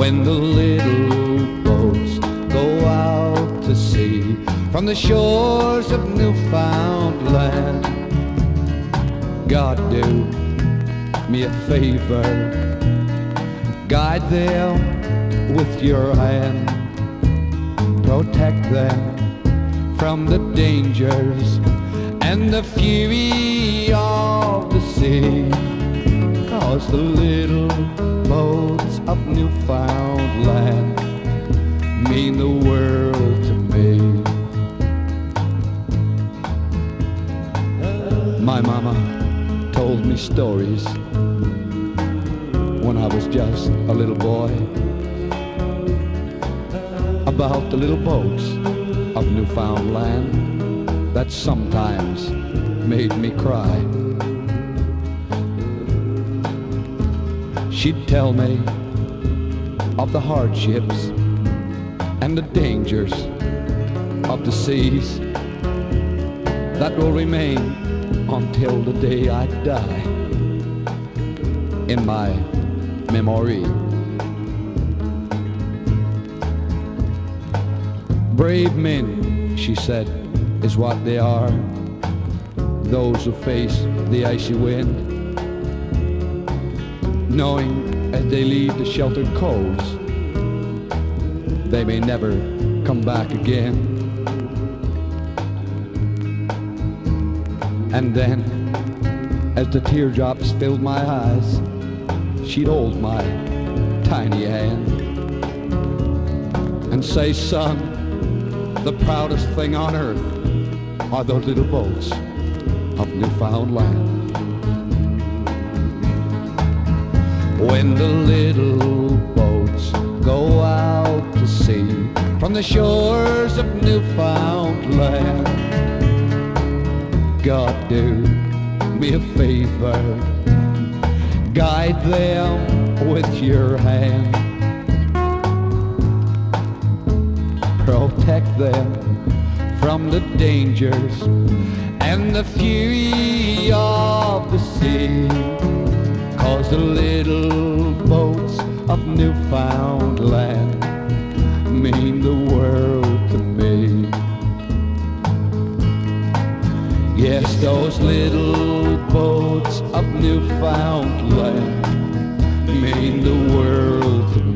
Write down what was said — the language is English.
when the little boats go out to sea from the shores of Newfoundland. God, do me a favor, guide them with your hand, protect them from the dangers and the fury of the sea, 'cause the little boats of Newfoundland mean the world to me. My mama told me stories when I was just a little boy about the little boats of Newfoundland that sometimes made me cry. She'd tell me of the hardships and the dangers of the seas that will remain until the day I die in my memory. Brave men, she said, is what they are, those who face the icy wind, knowing as they leave the sheltered coves, they may never come back again. And then, as the teardrops filled my eyes, she'd hold my tiny hand and say, son, the proudest thing on earth are those little boats of Newfoundland. When the little boats go out to sea from the shores of Newfoundland, God, do me a favor, guide them with your hand, protect them from the dangers and the fury of the sea, 'cause the little boats of Newfoundland mean the world to me. Yes, those little boats of Newfoundland mean the world to me.